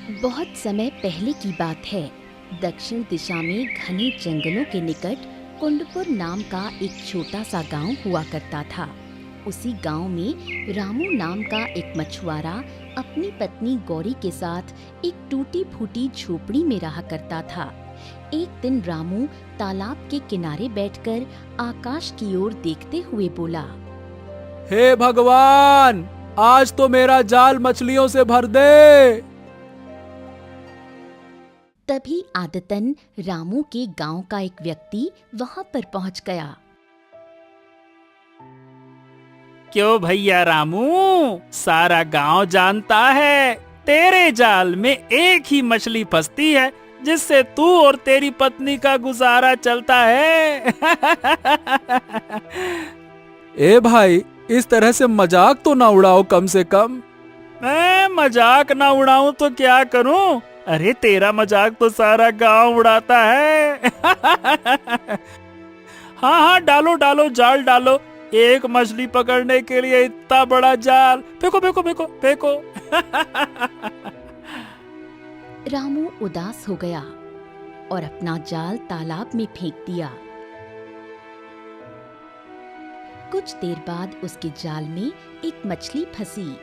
बहुत समय पहले की बात है। दक्षिण दिशा में घने जंगलों के निकट कुंडपुर नाम का एक छोटा सा गांव हुआ करता था। उसी गांव में रामू नाम का एक मछुआरा अपनी पत्नी गौरी के साथ एक टूटी फूटी झोपड़ी में रहा करता था। एक दिन रामू तालाब के किनारे बैठकर आकाश की ओर देखते हुए बोला, हे भगवान, आज तो मेरा जाल मछलियों से भर दे। तभी आदतन रामू के गांव का एक व्यक्ति वहां पर पहुंच गया। क्यों भैया रामू, सारा गांव जानता है तेरे जाल में एक ही मछली फंसती है जिससे तू और तेरी पत्नी का गुजारा चलता है। ए भाई, इस तरह से मजाक तो ना उड़ाओ कम से कम। मैं मजाक ना उड़ाऊं तो क्या करूं? अरे तेरा मजाक तो सारा गांव उड़ाता है। हाँ, डालो डालो, जाल डालो। एक मछली पकड़ने के लिए इतना बड़ा जाल, फेंको फेंको फेंको फेंको। रामू उदास हो गया और अपना जाल तालाब में फेंक दिया। कुछ देर बाद उसके जाल में एक मछली फंसी।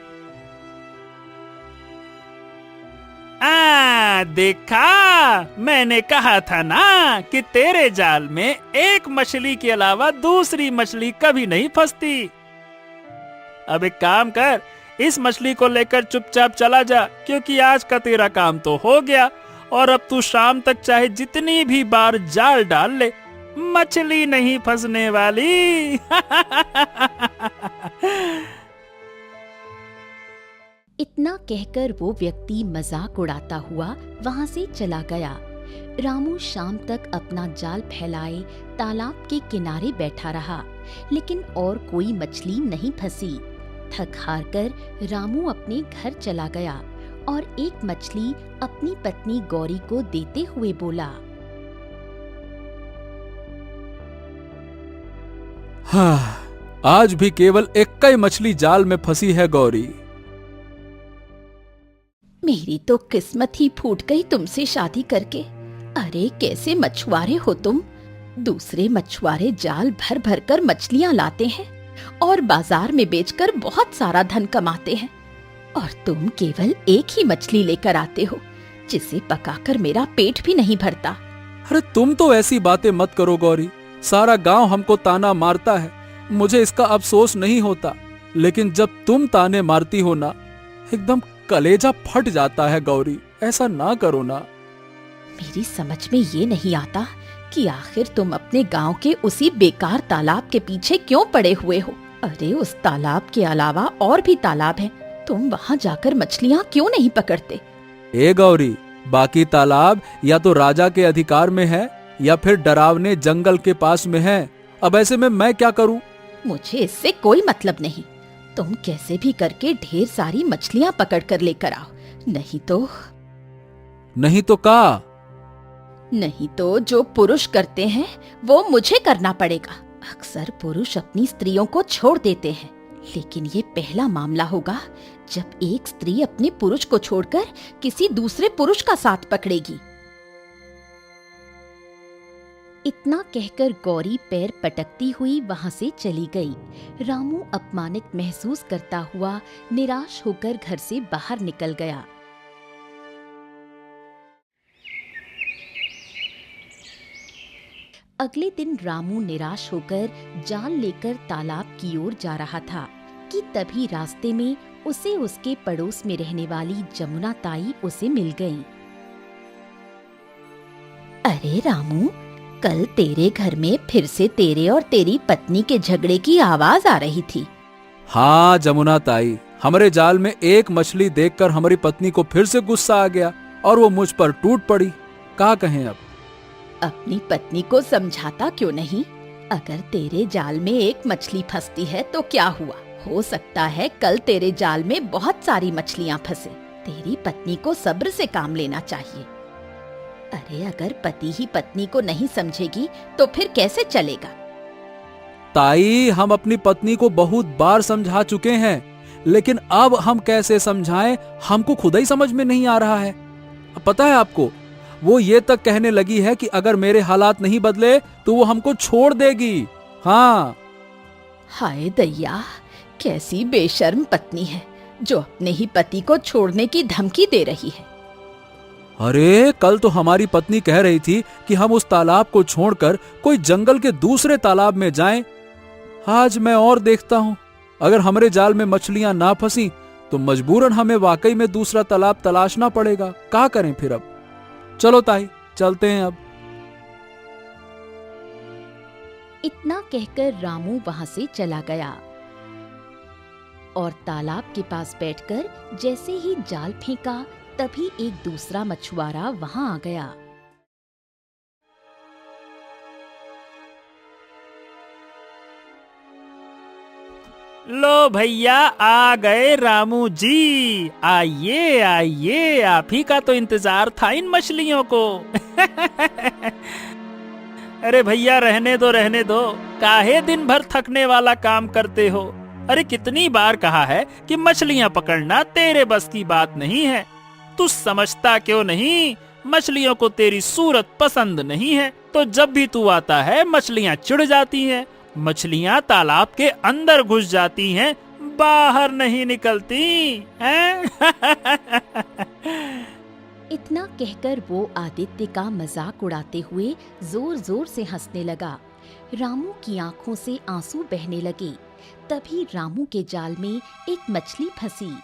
देखा, मैंने कहा था ना कि तेरे जाल में एक मछली के अलावा दूसरी मछली कभी नहीं फंसती। अब एक काम कर, इस मछली को लेकर चुपचाप चला जा, क्योंकि आज का तेरा काम तो हो गया और अब तू शाम तक चाहे जितनी भी बार जाल डाल ले, मछली नहीं फंसने वाली। इतना कहकर वो व्यक्ति मजाक उड़ाता हुआ वहां से चला गया। रामू शाम तक अपना जाल फैलाए तालाब के किनारे बैठा रहा, लेकिन और कोई मछली नहीं फंसी। थक हार कर रामू अपने घर चला गया और एक मछली अपनी पत्नी गौरी को देते हुए बोला, हाँ, आज भी केवल एक ही मछली जाल में फंसी है गौरी। मेरी तो किस्मत ही फूट गई तुमसे शादी करके। अरे कैसे मछुआरे हो तुम। दूसरे मछुआरे जाल भर भर कर मछलियां लाते हैं और बाजार में बेचकर बहुत सारा धन कमाते हैं, और तुम केवल एक ही मछली लेकर आते हो जिसे पकाकर मेरा पेट भी नहीं भरता। अरे तुम तो ऐसी बातें मत करो गौरी, सारा गांव हमको ताना मारता है। मुझे इसका अफसोस नहीं होता, लेकिन जब तुम ताने मारती हो ना, एकदम कलेजा फट जाता है गौरी। ऐसा ना करो ना। मेरी समझ में ये नहीं आता कि आखिर तुम अपने गांव के उसी बेकार तालाब के पीछे क्यों पड़े हुए हो। अरे उस तालाब के अलावा और भी तालाब हैं, तुम वहां जाकर मछलियां क्यों नहीं पकड़ते? ए गौरी, बाकी तालाब या तो राजा के अधिकार में है या फिर डरावने जंगल के पास में है। अब ऐसे में मैं क्या करूं? मुझे इससे कोई मतलब नहीं। तुम कैसे भी करके ढेर सारी मछलियां पकड़ कर लेकर आओ, नहीं तो जो पुरुष करते हैं वो मुझे करना पड़ेगा। अक्सर पुरुष अपनी स्त्रियों को छोड़ देते हैं, लेकिन ये पहला मामला होगा जब एक स्त्री अपने पुरुष को छोड़कर किसी दूसरे पुरुष का साथ पकड़ेगी। इतना कहकर गौरी पैर पटकती हुई वहां से चली गई। रामू अपमानित महसूस करता हुआ निराश होकर घर से बाहर निकल गया। अगले दिन रामू निराश होकर जाल लेकर तालाब की ओर जा रहा था कि तभी रास्ते में उसे उसके पड़ोस में रहने वाली जमुना ताई उसे मिल गईं। अरे रामू, कल तेरे घर में फिर से तेरे और तेरी पत्नी के झगड़े की आवाज आ रही थी। हाँ जमुना ताई, हमारे जाल में एक मछली देखकर हमारी पत्नी को फिर से गुस्सा आ गया और वो मुझ पर टूट पड़ी। क्या कहें अब? अपनी पत्नी को समझाता क्यों नहीं? अगर तेरे जाल में एक मछली फंसती है तो क्या हुआ? हो सकता है कल तेरे जाल में बहुत सारी मछलियां फंसे। तेरी पत्नी को सब्र से काम लेना चाहिए। अरे अगर पति ही पत्नी को नहीं समझेगी तो फिर कैसे चलेगा? ताई, हम अपनी पत्नी को बहुत बार समझा चुके हैं, लेकिन अब हम कैसे समझाएं हमको खुद ही समझ में नहीं आ रहा है। पता है आपको, वो ये तक कहने लगी है कि अगर मेरे हालात नहीं बदले तो वो हमको छोड़ देगी। हाँ। हाय दैया, कैसी बेशर्म पत्नी है जो अपने ही पति को छोड़ने की धमकी दे रही है। अरे कल तो हमारी पत्नी कह रही थी कि हम उस तालाब को छोड़कर कोई जंगल के दूसरे तालाब में जाएं। आज मैं और देखता हूं, अगर हमारे जाल में मछलियां ना फंसी तो मजबूरन हमें वाकई में दूसरा तालाब तलाशना पड़ेगा। क्या करें फिर अब? चलो ताई, चलते हैं अब। इतना कहकर रामू वहां से चला गया और तालाब के पास बैठकर जैसे ही जाल फेंका तभी एक दूसरा मछुआरा वहां आ गया। लो भैया, आ गए रामू जी। आइए आइए, आप ही का तो इंतजार था इन मछलियों को। अरे भैया, रहने दो, काहे दिन भर थकने वाला काम करते हो। अरे कितनी बार कहा है कि मछलियां पकड़ना तेरे बस की बात नहीं है। तू समझता क्यों नहीं? मछलियों को तेरी सूरत पसंद नहीं है, तो जब भी तू आता है मछलियां चिढ़ जाती हैं। मछलियां तालाब के अंदर घुस जाती हैं, बाहर नहीं निकलती हैं। इतना कहकर वो आदित्य का मजाक उड़ाते हुए जोर जोर से हंसने लगा। रामू की आंखों से आंसू बहने लगे। तभी रामू के जाल में एक मछली फंसी।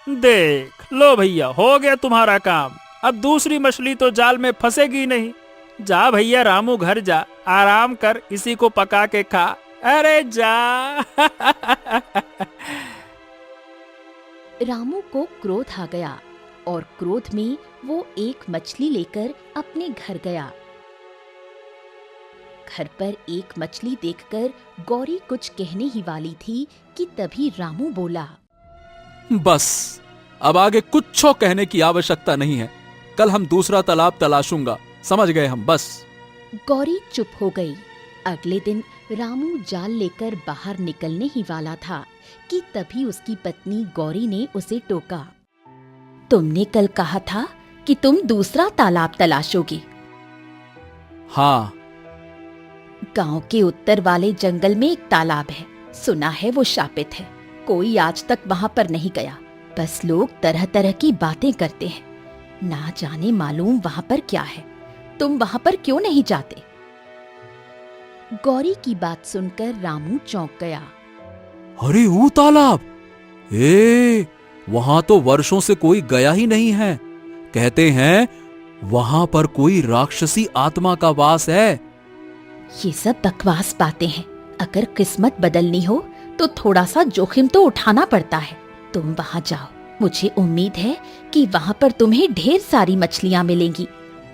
देख लो भैया, हो गया तुम्हारा काम। अब दूसरी मछली तो जाल में फंसेगी नहीं। जा भैया रामू, घर जा, आराम कर, इसी को पका के खा। अरे जा। रामू को क्रोध आ गया और क्रोध में वो एक मछली लेकर अपने घर गया। घर पर एक मछली देखकर गौरी कुछ कहने ही वाली थी कि तभी रामू बोला, बस अब आगे कुछ कहने की आवश्यकता नहीं है। कल हम दूसरा तालाब तलाशूंगा, समझ गए हम, बस। गौरी चुप हो गई। अगले दिन रामू जाल लेकर बाहर निकलने ही वाला था कि तभी उसकी पत्नी गौरी ने उसे टोका। तुमने कल कहा था कि तुम दूसरा तालाब तलाशोगी। हाँ। गांव के उत्तर वाले जंगल में एक तालाब है, सुना है वो शापित है। कोई आज तक वहां पर नहीं गया, बस लोग तरह तरह की बातें करते हैं। ना जाने मालूम वहां पर क्या है। तुम वहां पर क्यों नहीं जाते? गौरी की बात सुनकर रामू चौंक गया। अरे वो तालाब, वहां तो वर्षों से कोई गया ही नहीं है। कहते हैं वहां पर कोई राक्षसी आत्मा का वास है। ये सब बकवास बातें हैं। अगर किस्मत बदलनी हो तो थोड़ा सा जोखिम तो उठाना पड़ता है। तुम वहां जाओ, मुझे उम्मीद है कि वहां पर तुम्हें ढेर सारी मछलियां मिलेंगी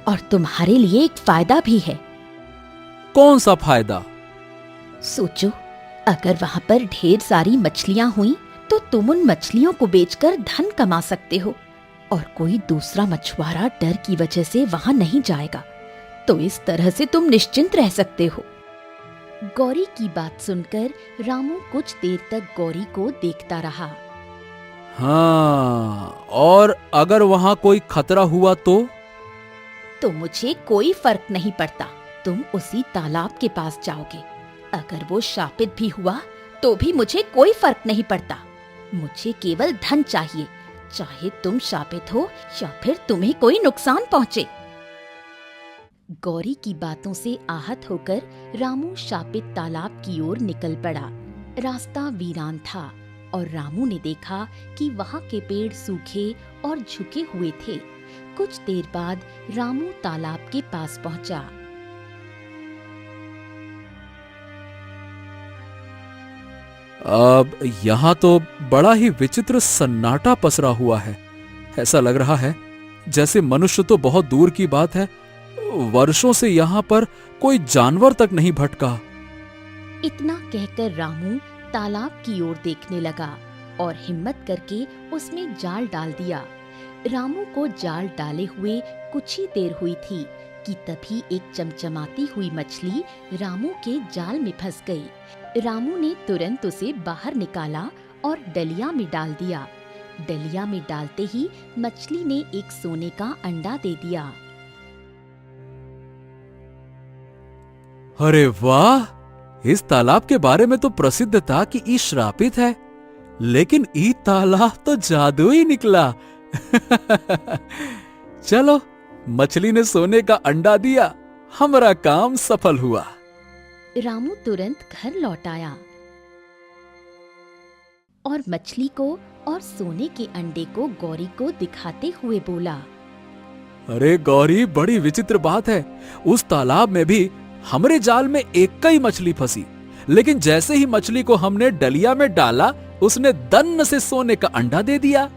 और तुम्हारे लिए एक फायदा भी है। कौन सा फायदा? सोचो, अगर वहां पर ढेर सारी मछलियां हुई तो तुम उन मछलियों को बेचकर धन कमा सकते हो और कोई दूसरा मछुआरा डर की वजह से वहां नहीं जाएगा। तो इस तरह से तुम निश्चिंत रह सकते हो। गौरी की बात सुनकर रामू कुछ देर तक गौरी को देखता रहा। हाँ, और अगर वहां कोई खतरा हुआ तो मुझे कोई फर्क नहीं पड़ता। तुम उसी तालाब के पास जाओगे। अगर वो शापित भी हुआ तो भी मुझे कोई फर्क नहीं पड़ता। मुझे केवल धन चाहिए, चाहे तुम शापित हो या फिर तुम्हें कोई नुकसान पहुंचे। गौरी की बातों से आहत होकर रामू शापित तालाब की ओर निकल पड़ा। रास्ता वीरान था और रामू ने देखा कि वहां के पेड़ सूखे और झुके हुए थे। कुछ देर बाद रामू तालाब के पास पहुंचा। अब यहाँ तो बड़ा ही विचित्र सन्नाटा पसरा हुआ है। ऐसा लग रहा है जैसे मनुष्य तो बहुत दूर की बात है, वर्षों से यहाँ पर कोई जानवर तक नहीं भटका। इतना कहकर रामू तालाब की ओर देखने लगा और हिम्मत करके उसमें जाल डाल दिया। रामू को जाल डाले हुए कुछ ही देर हुई थी कि तभी एक चमचमाती हुई मछली रामू के जाल में फंस गई। रामू ने तुरंत उसे बाहर निकाला और डलिया में डाल दिया। डलिया में डालते ही मछली ने एक सोने का अंडा दे दिया। अरे वाह, इस तालाब के बारे में तो प्रसिद्ध था कि ई श्रापित है, लेकिन ई तालाब तो जादू ही निकला। चलो, मछली ने सोने का अंडा दिया, हमारा काम सफल हुआ। रामू तुरंत घर लौट आया और मछली को और सोने के अंडे को गौरी को दिखाते हुए बोला, अरे गौरी, बड़ी विचित्र बात है। उस तालाब में भी हमरे जाल में एक ही मछली फंसी, लेकिन जैसे ही मछली को हमने डलिया में डाला, उसने दन्न से सोने का अंडा दे दिया।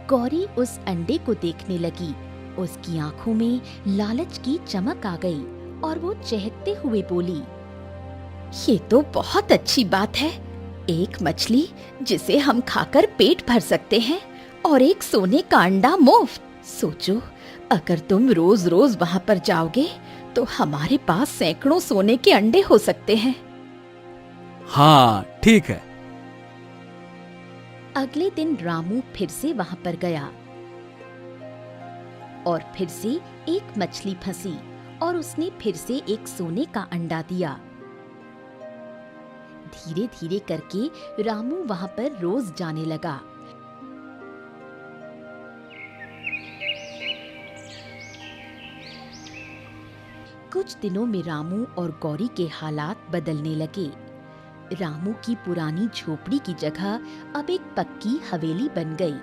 गौरी उस अंडे को देखने लगी। उसकी आंखों में लालच की चमक आ गई और वो चहकते हुए बोली, ये तो बहुत अच्छी बात है। एक मछली जिसे हम खाकर पेट भर सकते हैं और एक सोने का अंडा मुफ्त। सोचो, अगर तुम रोज रोज वहां पर जाओगे तो हमारे पास सैकड़ों सोने के अंडे हो सकते हैं। हाँ, ठीक है। अगले दिन रामू फिर से वहां पर गया और फिर से एक मछली फंसी और उसने फिर से एक सोने का अंडा दिया। धीरे धीरे करके रामू वहां पर रोज जाने लगा। कुछ दिनों में रामू और गौरी के हालात बदलने लगे। रामू की पुरानी झोपड़ी की जगह अब एक पक्की हवेली बन गई।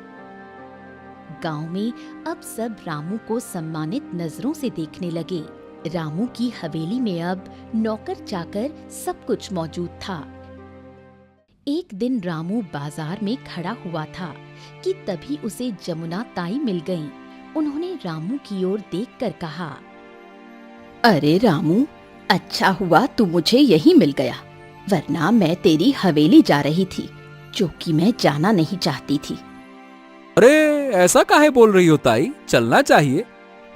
गांव में अब सब रामू को सम्मानित नजरों से देखने लगे। रामू की हवेली में अब नौकर चाकर सब कुछ मौजूद था। एक दिन रामू बाजार में खड़ा हुआ था कि तभी उसे जमुना ताई मिल गईं। उन्होंने रामू की ओर देखकर कहा, अरे रामू, अच्छा हुआ तू मुझे यहीं मिल गया, वरना मैं तेरी हवेली जा रही थी, जो कि मैं जाना नहीं चाहती थी। अरे ऐसा काहे बोल रही हो ताई, चलना चाहिए।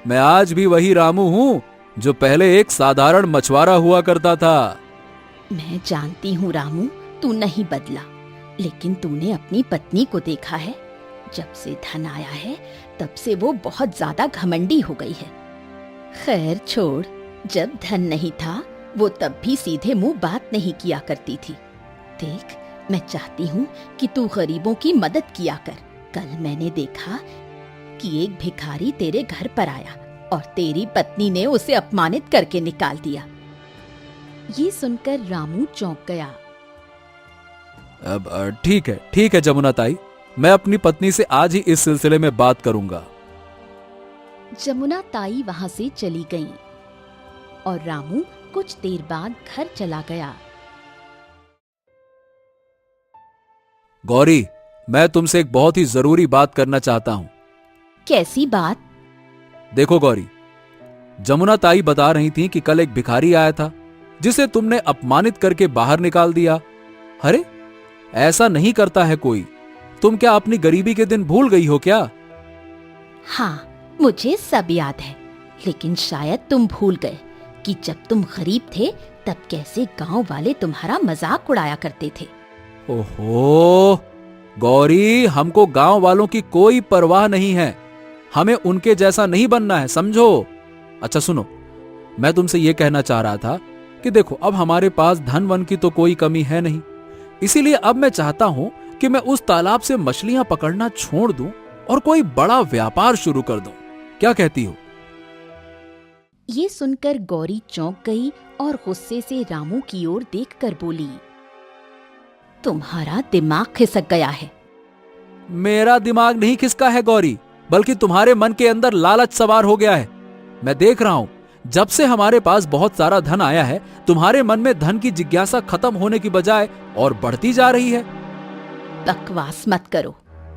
मैं आज भी वही रामू हूँ जो पहले एक साधारण मछुआरा हुआ करता था। मैं जानती हूँ रामू, तू नहीं बदला, लेकिन तूने अपनी पत्नी को देखा है। जब से धन आया है तब से वो बहुत ज्यादा घमंडी हो गई है। खैर छोड़, जब धन नहीं था वो तब भी सीधे मुंह बात नहीं किया करती थी। देख, मैं चाहती हूँ कि तू गरीबों की मदद किया कर। कल मैंने देखा कि एक भिखारी तेरे घर पर आया और तेरी पत्नी ने उसे अपमानित करके निकाल दिया। ये सुनकर रामू चौंक गया। अब ठीक है जमुना ताई, मैं अपनी पत्नी से आज ही इस सिलसिले में बात करूंगा। जमुना ताई वहां से चली गई और रामू कुछ देर बाद घर चला गया। गौरी, मैं तुमसे एक बहुत ही जरूरी बात करना चाहता हूं। कैसी बात? देखो गौरी, जमुना ताई बता रही थी कि कल एक भिखारी आया था जिसे तुमने अपमानित करके बाहर निकाल दिया। अरे ऐसा नहीं करता है कोई। तुम क्या अपनी गरीबी के दिन भूल गई हो क्या? हाँ, मुझे सब याद है, लेकिन शायद तुम भूल गए कि जब तुम गरीब थे तब कैसे गांव वाले तुम्हारा मजाक उड़ाया करते थे। ओहो गौरी, हमको गांव वालों की कोई परवाह नहीं है। हमें उनके जैसा नहीं बनना है, समझो। अच्छा सुनो, मैं तुमसे यह कहना चाह रहा था कि देखो, अब हमारे पास धन वन की तो कोई कमी है नहीं, इसीलिए अब मैं चाहता हूं कि मैं उस तालाब से मछलियां पकड़ना छोड़ दूं और कोई बड़ा व्यापार शुरू कर दूं। क्या कहती हो? ये सुनकर गौरी चौंक गई और गुस्से से रामू की ओर देखकर बोली, तुम्हारा दिमाग खिसक गया है। मेरा दिमाग नहीं खिसका है गौरी, बल्कि तुम्हारे मन के अंदर लालच सवार हो गया है। मैं देख रहा हूं, जब से हमारे पास बहुत सारा धन आया है, तुम्हारे मन में धन की जिज्ञासा खत्म होने की बजाय और बढ़ती जा रही है। बकवास मत करो,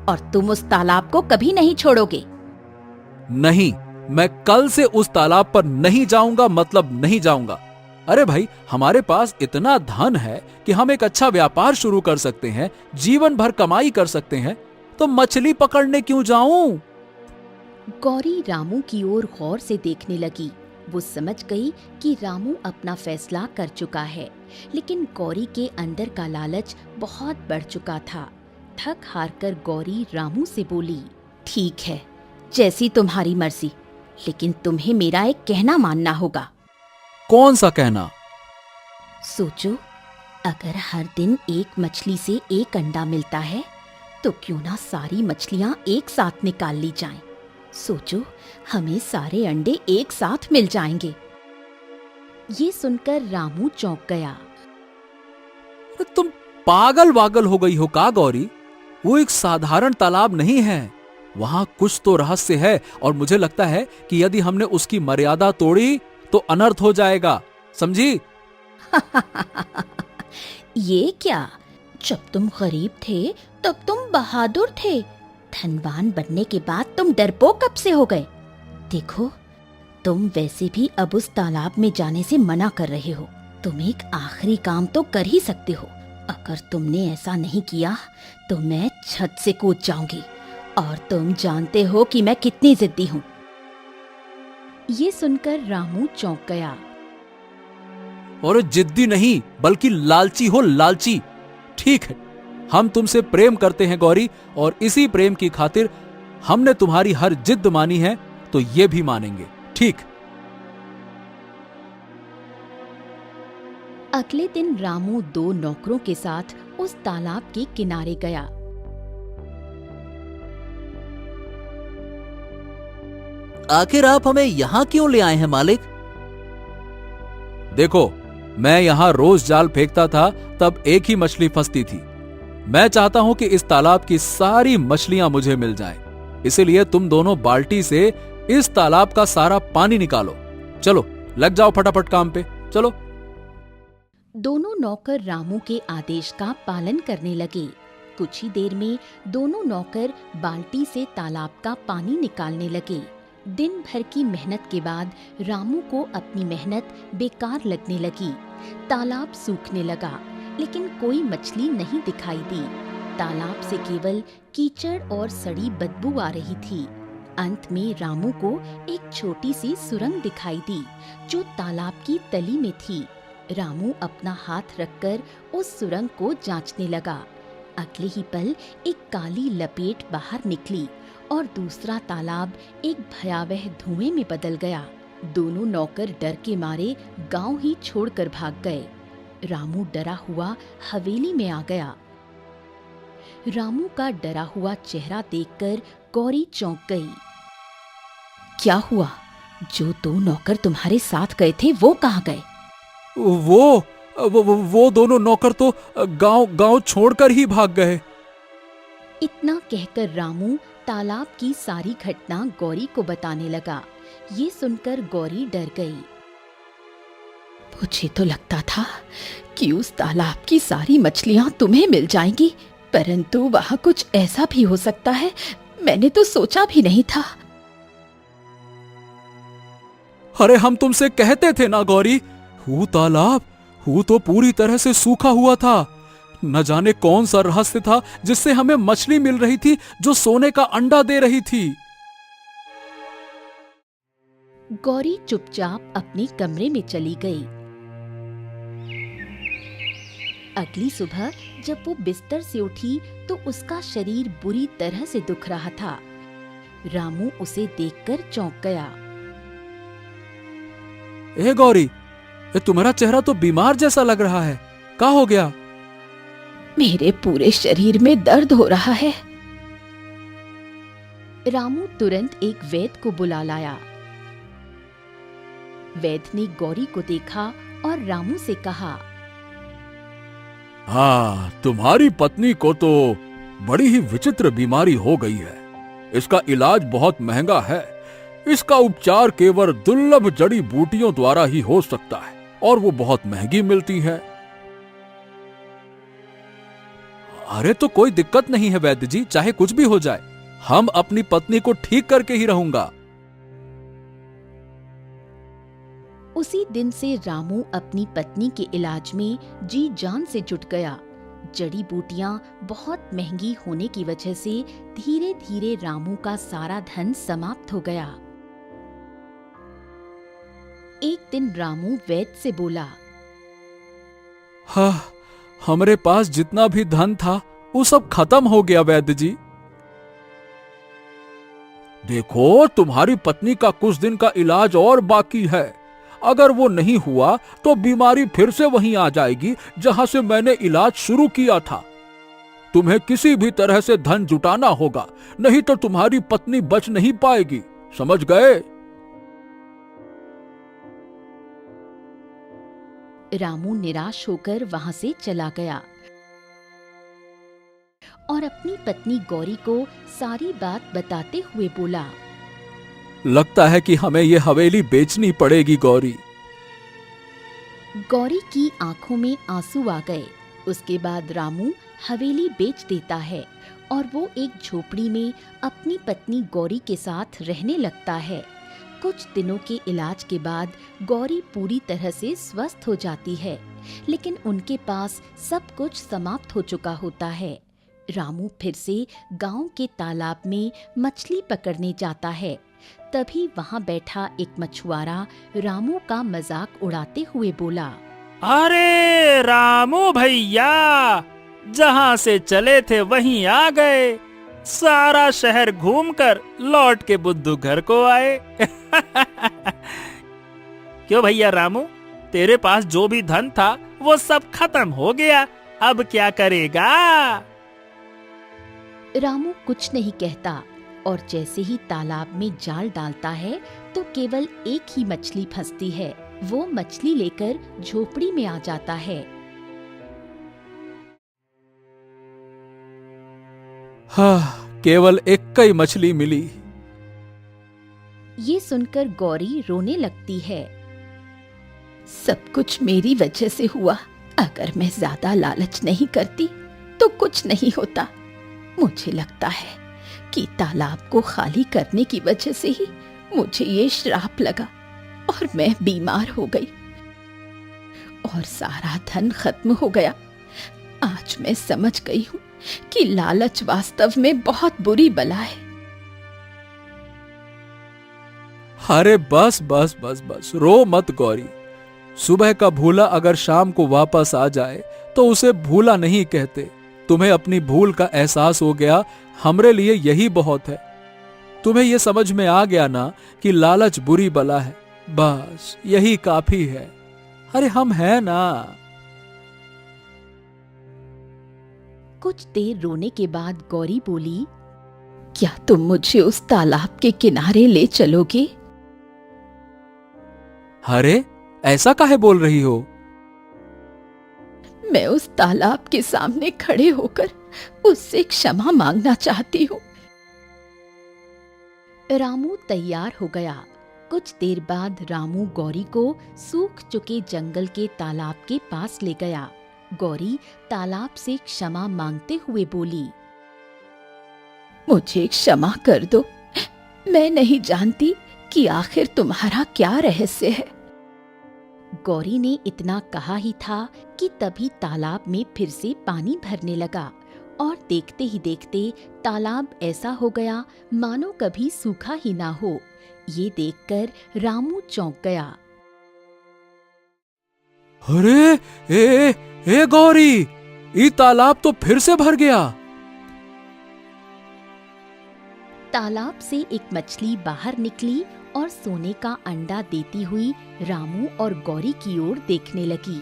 और तुम उस तालाब को कभी नहीं छोड़ोगे। नहीं, मैं कल से उस तालाब पर नहीं जाऊंगा, मतलब नहीं जाऊंगा। अरे भाई, हमारे पास इतना धन है कि हम एक अच्छा व्यापार शुरू कर सकते हैं, जीवन भर कमाई कर सकते हैं, तो मछली पकड़ने क्यों जाऊं? गौरी रामू की ओर गौर से देखने लगी वो समझ गई कि रामू अपना फैसला कर चुका है, लेकिन गौरी के अंदर का लालच बहुत बढ़ चुका था। थक हार कर गौरी रामू से बोली, ठीक है, जैसी तुम्हारी मर्जी, लेकिन तुम्हें मेरा एक कहना मानना होगा। कौन सा कहना? सोचो, अगर हर दिन एक मछली से एक अंडा मिलता है तो क्यों ना सारी मछलियां एक साथ निकाल ली जाएं। सोचो, हमें सारे अंडे एक साथ मिल जाएंगे। ये सुनकर रामू चौंक गया। अरे तुम पागल वागल हो गई हो का गौरी? वो एक साधारण तालाब नहीं है, वहां कुछ तो रहस्य है और मुझे लगता है कि यदि हमने उसकी मर्यादा तोड़ी तो अनर्थ हो जाएगा, समझी? ये क्या? जब तुम गरीब थे तब तुम बहादुर थे, धनवान बनने के बाद तुम डरपोक कब से हो गए? देखो, तुम वैसे भी अब उस तालाब में जाने से मना कर रहे हो। तुम एक आखिरी काम तो कर ही सकते हो। अगर तुमने ऐसा नहीं किया तो मैं छत से कूद जाऊंगी, और तुम जानते हो कि मैं कितनी जिद्दी हूँ। ये सुनकर रामू चौंक गया। और जिद्दी नहीं बल्कि लालची हो, लालची। ठीक है, हम तुमसे प्रेम करते हैं गौरी, और इसी प्रेम की खातिर हमने तुम्हारी हर जिद मानी है, तो ये भी मानेंगे, ठीक? अगले दिन रामू 2 नौकरों के साथ उस तालाब के किनारे गया। आखिर आप हमें यहाँ क्यों ले आए हैं मालिक? देखो, मैं यहाँ रोज जाल फेंकता था तब एक ही मछली फंसती थी। मैं चाहता हूँ कि इस तालाब की सारी मछलियां मुझे मिल जाएं। इसीलिए तुम दोनों बाल्टी से इस तालाब का सारा पानी निकालो। चलो, लग जाओ फटाफट काम पे, चलो। दोनों नौकर रामू के आदेश का पालन करने लगे। कुछ ही देर में दोनों नौकर बाल्टी से तालाब का पानी निकालने लगे। दिन भर की मेहनत के बाद रामू को अपनी मेहनत बेकार लगने लगी। तालाब सूखने लगा, लेकिन कोई मछली नहीं दिखाई दी। तालाब से केवल कीचड़ और सड़ी बदबू आ रही थी। अंत में रामू को एक छोटी सी सुरंग दिखाई दी, जो तालाब की तली में थी। रामू अपना हाथ रखकर उस सुरंग को जांचने लगा। अगले ही पल एक काली लपेट बाहर निकली और दूसरा तालाब एक भयावह धुएं में बदल गया। दोनों नौकर डर के मारे गांव ही छोड़कर भाग गए। रामू डरा हुआ हवेली में आ गया। रामू का डरा हुआ चेहरा देखकर गौरी चौंक गई। क्या हुआ? जो 2 नौकर तुम्हारे साथ गए थे वो कहाँ गए? वो दोनों नौकर तो गांव छोड़कर ही भाग गए। इतना कहकर रामू तालाब की सारी घटना गौरी को बताने लगा। ये सुनकर गौरी डर गई। मुझे तो लगता था कि उस तालाब की सारी मछलियां तुम्हें मिल जाएंगी, परंतु वहाँ कुछ ऐसा भी हो सकता है, मैंने तो सोचा भी नहीं था। अरे हम तुमसे कहते थे ना गौरी, वो तालाब वो तो पूरी तरह से सूखा हुआ था। न जाने कौन सा रहस्य था जिससे हमें मछली मिल रही थी जो सोने का अंडा दे रही थी। गौरी चुपचाप अपने कमरे में चली गई। अगली सुबह जब वो बिस्तर से उठी तो उसका शरीर बुरी तरह से दुख रहा था। रामू उसे देखकर चौंक गया। ए गौरी, तुम्हारा चेहरा तो बीमार जैसा लग रहा है, क्या हो गया? मेरे पूरे शरीर में दर्द हो रहा है। रामू तुरंत एक वैद्य को बुला लाया। वैद्य ने गौरी को देखा और रामू से कहा, हाँ, तुम्हारी पत्नी को तो बड़ी ही विचित्र बीमारी हो गई है। इसका इलाज बहुत महंगा है। इसका उपचार केवल दुर्लभ जड़ी बूटियों द्वारा ही हो सकता है और वो बहुत महंगी मिलती है। अरे तो कोई दिक्कत नहीं है वैद्य जी, चाहे कुछ भी हो जाए, हम अपनी पत्नी को ठीक करके ही रहूंगा। उसी दिन से रामू अपनी पत्नी के इलाज में जी जान से जुट गया। जड़ी बूटियां बहुत महंगी होने की वजह से धीरे धीरे रामू का सारा धन समाप्त हो गया। एक दिन रामू वैद्य से बोला, हाँ, हमारे पास जितना भी धन था वो सब खत्म हो गया वैद्य जी। देखो, तुम्हारी पत्नी का कुछ दिन का इलाज और बाकी है। अगर वो नहीं हुआ तो बीमारी फिर से वहीं आ जाएगी जहां से मैंने इलाज शुरू किया था। तुम्हें किसी भी तरह से धन जुटाना होगा, नहीं तो तुम्हारी पत्नी बच नहीं पाएगी, समझ गए? रामू निराश होकर वहां से चला गया और अपनी पत्नी गौरी को सारी बात बताते हुए बोला, लगता है कि हमें ये हवेली बेचनी पड़ेगी गौरी। गौरी की आंखों में आंसू आ गए। उसके बाद रामू हवेली बेच देता है और वो एक झोपड़ी में अपनी पत्नी गौरी के साथ रहने लगता है। कुछ दिनों के इलाज के बाद गौरी पूरी तरह से स्वस्थ हो जाती है, लेकिन उनके पास सब कुछ समाप्त हो चुका होता है। रामू फिर से गांव के तालाब में मछली पकड़ने जाता है। तभी वहां बैठा एक मछुआरा रामू का मजाक उड़ाते हुए बोला, अरे रामू भैया, जहाँ से चले थे वहीं आ गए। सारा शहर घूमकर लौट के बुद्धू घर को आए। क्यों भैया रामू, तेरे पास जो भी धन था वो सब खत्म हो गया, अब क्या करेगा? रामू कुछ नहीं कहता और जैसे ही तालाब में जाल डालता है तो केवल एक ही मछली फंसती है। वो मछली लेकर झोपड़ी में आ जाता है। हाँ, केवल एक ही मछली मिली। ये सुनकर गौरी रोने लगती है। सब कुछ मेरी वजह से हुआ। अगर मैं ज्यादा लालच नहीं करती तो कुछ नहीं होता। मुझे लगता है कि तालाब को खाली करने की वजह से ही मुझे ये श्राप लगा और मैं बीमार हो गई और सारा धन खत्म हो गया। आज मैं समझ गई हूँ कि लालच वास्तव में बहुत बुरी बला है। अरे बस बस बस बस, रो मत गौरी। सुबह का भूला अगर शाम को वापस आ जाए तो उसे भूला नहीं कहते। तुम्हें अपनी भूल का एहसास हो गया, हमरे लिए यही बहुत है। तुम्हें यह समझ में आ गया ना कि लालच बुरी बला है, बस यही काफी है। अरे हम हैं ना। कुछ देर रोने के बाद गौरी बोली, क्या तुम मुझे उस तालाब के किनारे ले चलोगे? अरे ऐसा काहे बोल रही हो? मैं उस तालाब के सामने खड़े होकर उससे क्षमा मांगना चाहती हूँ। रामू तैयार हो गया। कुछ देर बाद रामू गौरी को सूख चुके जंगल के तालाब के पास ले गया। गौरी तालाब से क्षमा मांगते हुए बोली, मुझे क्षमा कर दो। मैं नहीं जानती कि आखिर तुम्हारा क्या रहस्य है। गौरी ने इतना कहा ही था कि तभी तालाब में फिर से पानी भरने लगा और देखते ही देखते तालाब ऐसा हो गया मानो कभी सूखा ही ना हो। ये देखकर रामू चौंक गया। अरे ए गौरी, ये तालाब तो फिर से भर गया। तालाब से एक मछली बाहर निकली और सोने का अंडा देती हुई रामू और गौरी की ओर देखने लगी।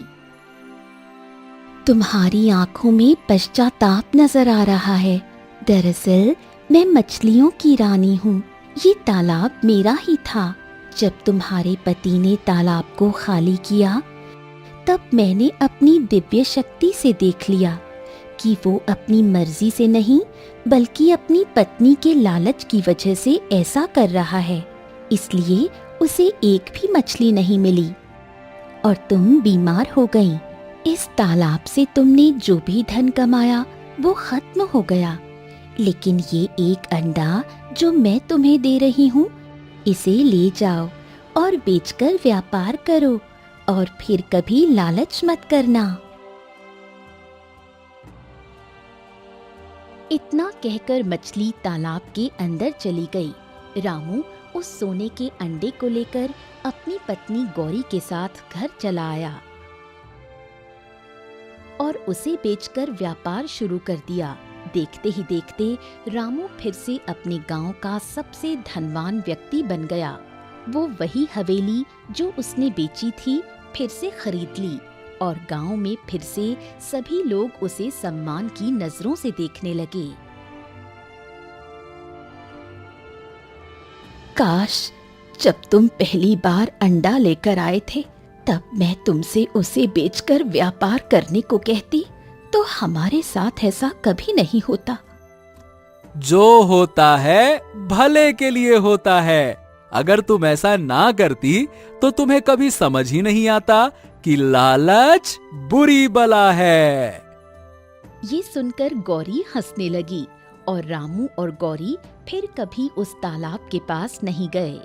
तुम्हारी आंखों में पश्चाताप नजर आ रहा है। दरअसल मैं मछलियों की रानी हूँ। ये तालाब मेरा ही था। जब तुम्हारे पति ने तालाब को खाली किया तब मैंने अपनी दिव्य शक्ति से देख लिया कि वो अपनी मर्जी से नहीं बल्कि अपनी पत्नी के लालच की वजह से ऐसा कर रहा है। इसलिए उसे एक भी मछली नहीं मिली और तुम बीमार हो गई। इस तालाब से तुमने जो भी धन कमाया वो खत्म हो गया, लेकिन ये एक अंडा जो मैं तुम्हें दे रही हूँ, इसे ले जाओ और बेचकर व्यापार करो और फिर कभी लालच मत करना। इतना कहकर मछली तालाब के अंदर चली गई। रामू उस सोने के अंडे को लेकर अपनी पत्नी गौरी के साथ घर चला आया और उसे बेचकर व्यापार शुरू कर दिया। देखते ही देखते रामू फिर से अपने गांव का सबसे धनवान व्यक्ति बन गया। वो वही हवेली जो उसने बेची थी फिर से खरीद ली और गांव में फिर से सभी लोग उसे सम्मान की नजरों से देखने लगे। काश जब तुम पहली बार अंडा लेकर आए थे तब मैं तुमसे उसे बेचकर व्यापार करने को कहती तो हमारे साथ ऐसा कभी नहीं होता। जो होता है भले के लिए होता है। अगर तुम ऐसा ना करती तो तुम्हें कभी समझ ही नहीं आता कि लालच बुरी बला है। ये सुनकर गौरी हंसने लगी और रामू और गौरी फिर कभी उस तालाब के पास नहीं गए।